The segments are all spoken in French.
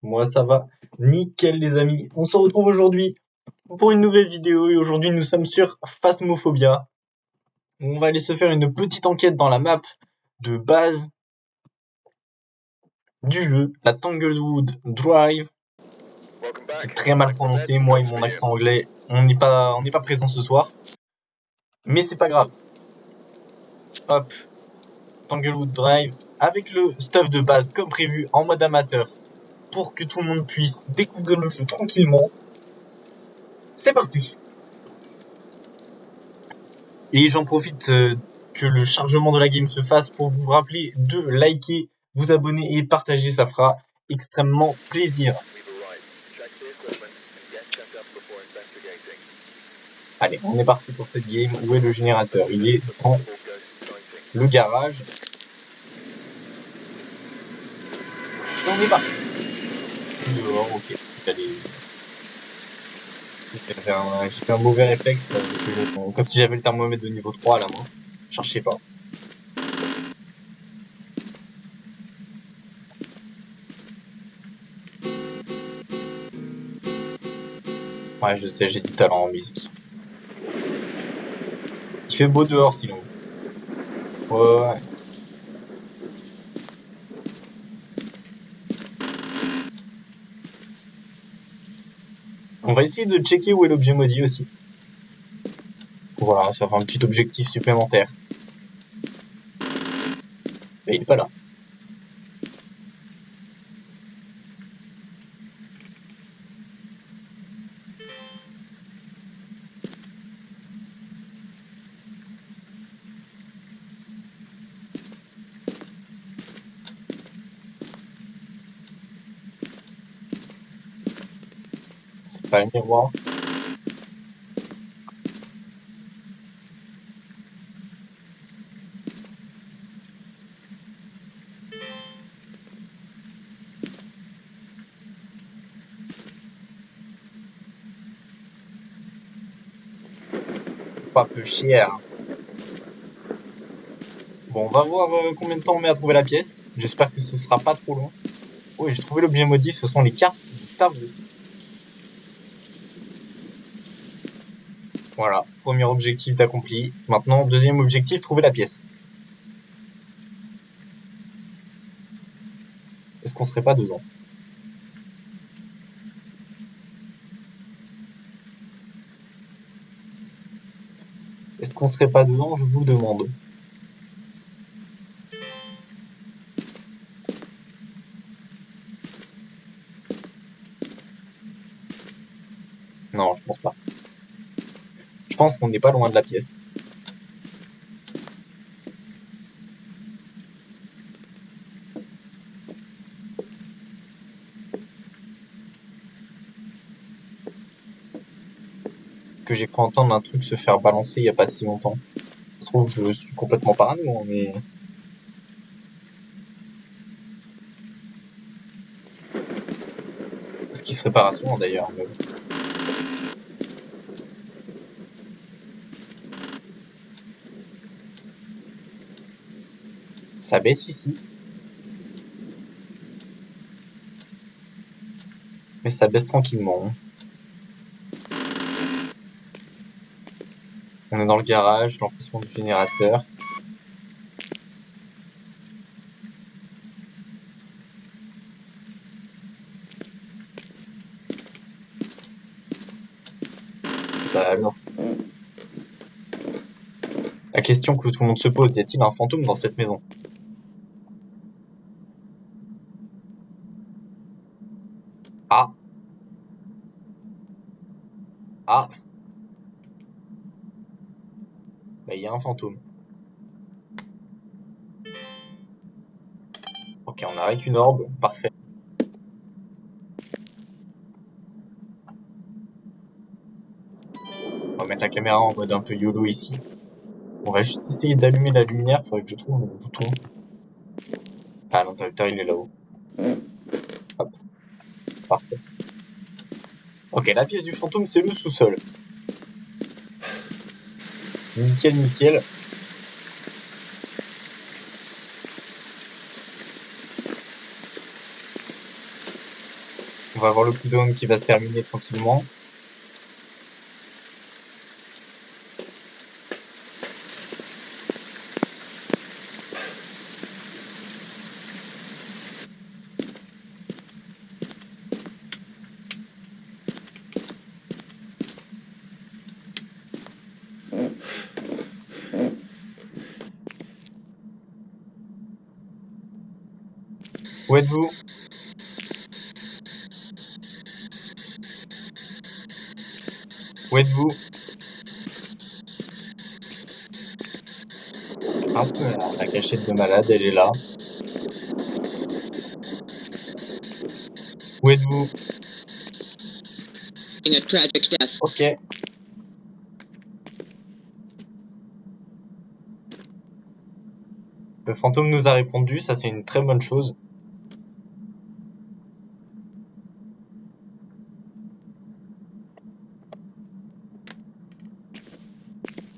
Moi ça va nickel les amis. On se retrouve aujourd'hui pour une nouvelle vidéo et aujourd'hui nous sommes sur Phasmophobia. On va aller se faire une petite enquête dans la map de base du jeu, la Tanglewood Drive. C'est très mal prononcé, moi et mon accent anglais, on n'est pas présent ce soir. Mais c'est pas grave. Hop, Tanglewood Drive avec le stuff de base comme prévu en mode amateur pour que tout le monde puisse découvrir le jeu tranquillement. C'est parti. Et j'en profite que le chargement de la game se fasse pour vous rappeler de liker, vous abonner et partager, ça fera extrêmement plaisir. Allez, on est parti pour cette game. Où est le générateur? Il est dans le garage. Et on est parti. Dehors, ok. J'ai fait un mauvais réflexe, comme si j'avais le thermomètre de niveau 3 à la main. Cherchez pas. Ouais, je sais, j'ai du talent en musique. Il fait beau dehors sinon. Ouais. On va essayer de checker où est l'objet maudit aussi. Voilà, ça fait un petit objectif supplémentaire. Mais il est pas là. C'est pas le miroir. Pas peu cher. Bon, on va voir combien de temps on met à trouver la pièce. J'espère que ce sera pas trop long. Oui, j'ai trouvé l'objet maudit, ce sont les cartes du tableau. Voilà, premier objectif d'accompli. Maintenant, deuxième objectif, trouver la pièce. Est-ce qu'on serait pas dedans? Est-ce qu'on serait pas dedans, je vous demande. Non, je pense pas. Je pense qu'on n'est pas loin de la pièce. Que j'ai cru entendre un truc se faire balancer il y a pas si longtemps. Ça se trouve, je suis complètement parano, hein, mais... Ce qui serait pas rassurant d'ailleurs. Mais... Ça baisse ici. Mais ça baisse tranquillement. Hein. On est dans le garage, l'emplacement du générateur. Bah alors. La question que tout le monde se pose, y a-t-il un fantôme dans cette maison? Ah. Ah. Bah il y a un fantôme. Ok, on a avec une orbe, parfait. On va mettre la caméra en mode un peu YOLO ici. On va juste essayer d'allumer la lumière, faudrait que je trouve mon bouton. Ah, l'interrupteur il est là-haut. Hop, parfait. Ok, la pièce du fantôme c'est le sous-sol. Nickel, nickel. On va voir le cooldown qui va se terminer tranquillement. Où êtes-vous? Où êtes-vous? Hop, la cachette de malade, elle est là. Où êtes-vous? Ok. Le fantôme nous a répondu, ça c'est une très bonne chose.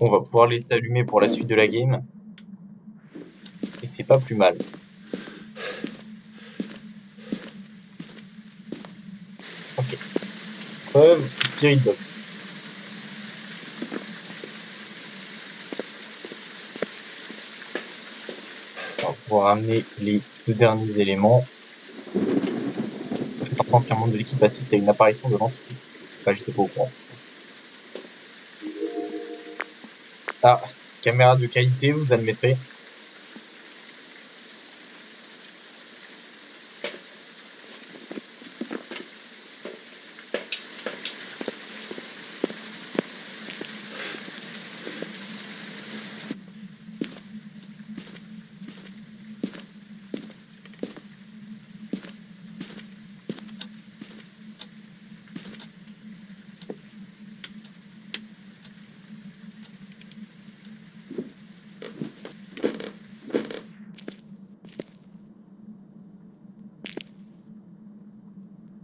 On va pouvoir les allumer pour la suite de la game. Et c'est pas plus mal. Ok. Preuve, Spirit Box. On va pouvoir amener les 2 derniers éléments. En tant qu'un membre de l'équipe assiste à une apparition de l'entité. Enfin, j'étais pas au courant. Ah, caméra de qualité, vous admettrez.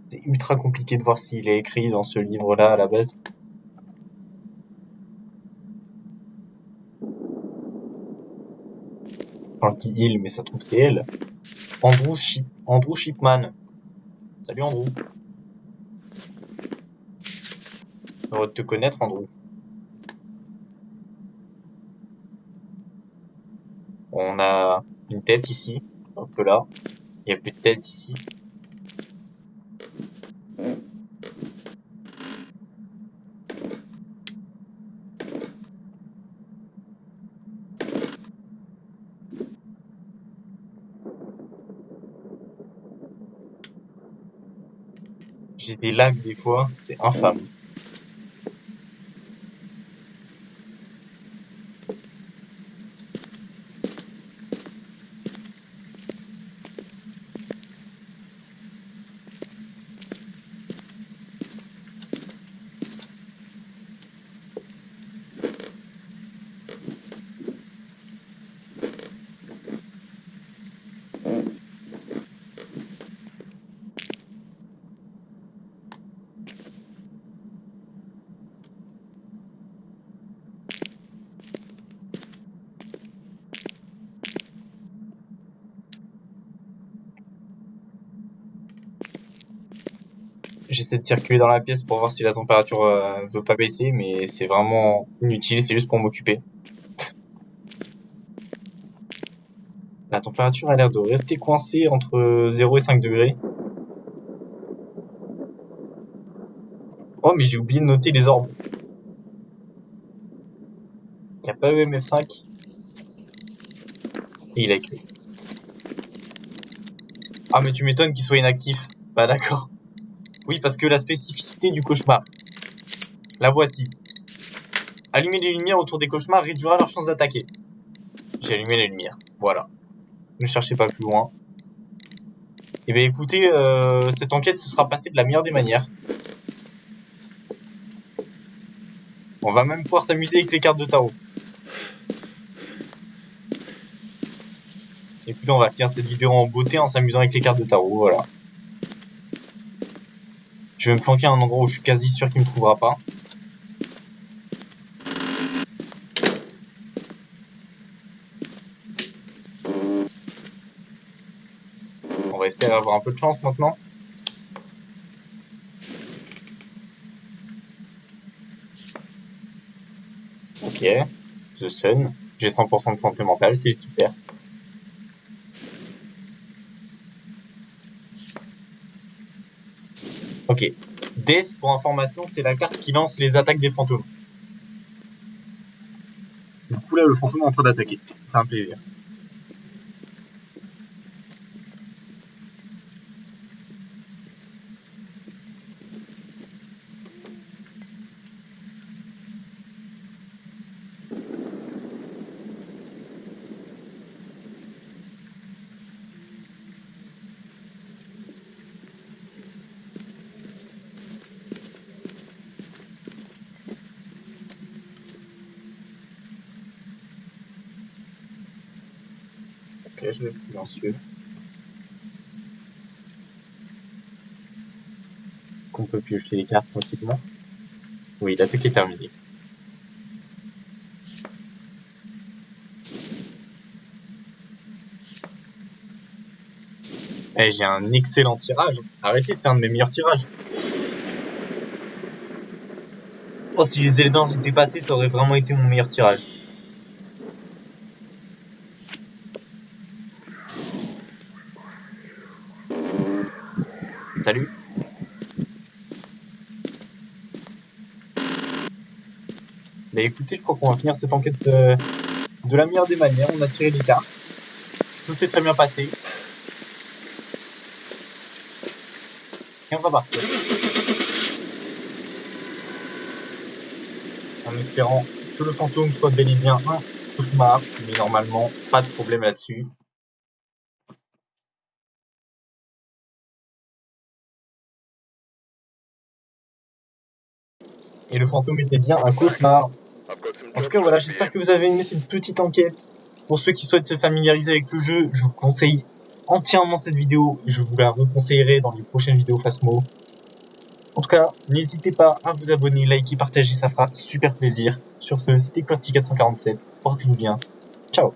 C'est ultra compliqué de voir s'il est écrit dans ce livre-là à la base. Enfin, je dis il, mais ça trouve c'est elle. Andrew Shipman. Salut Andrew. Heureux de te connaître Andrew. On a une tête ici, hop là. Il n'y a plus de tête ici. J'ai des lags des fois, c'est infâme. J'essaie de circuler dans la pièce pour voir si la température veut pas baisser, mais c'est vraiment inutile, c'est juste pour m'occuper. La température a l'air de rester coincée entre 0 et 5 degrés. Oh, mais j'ai oublié de noter les orbes. Il n'y a pas EMF5. Et il a écrit. Ah, mais tu m'étonnes qu'il soit inactif. Bah d'accord. Oui, parce que la spécificité du cauchemar. La voici. Allumer les lumières autour des cauchemars réduira leur chance d'attaquer. J'ai allumé les lumières. Voilà. Ne cherchez pas plus loin. Eh bien écoutez, cette enquête se sera passée de la meilleure des manières. On va même pouvoir s'amuser avec les cartes de tarot. Et puis là, on va finir cette vidéo en beauté en s'amusant avec les cartes de tarot, voilà. Je vais me planquer à un endroit où je suis quasi sûr qu'il me trouvera pas. On va espérer avoir un peu de chance maintenant. Ok. The Sun. J'ai 100% de santé mentale, c'est super. Ok. Death, pour information, c'est la carte qui lance les attaques des fantômes. Du coup là, le fantôme est en train d'attaquer. C'est un plaisir. Ok, je laisse silencieux. Est-ce qu'on peut piocher les cartes tranquillement? Oui, l'attaque est terminée. Eh, j'ai un excellent tirage. Arrêtez, c'est un de mes meilleurs tirages. Oh, si les éléments étaient passés, ça aurait vraiment été mon meilleur tirage. Salut. Bah écoutez, je crois qu'on va finir cette enquête de la meilleure des manières. On a tiré les cartes. Tout s'est très bien passé. Et on va partir. En espérant que le fantôme soit bel et bien un cauchemar. Mais normalement, pas de problème là-dessus. Et le fantôme était bien un cauchemar. En tout cas, voilà, j'espère que vous avez aimé cette petite enquête. Pour ceux qui souhaitent se familiariser avec le jeu, je vous conseille entièrement cette vidéo. Je vous la reconseillerai dans les prochaines vidéos Phasmo. En tout cas, n'hésitez pas à vous abonner, liker, partager, ça fera super plaisir. Sur ce, c'était Qwerty447. Portez-vous bien. Ciao.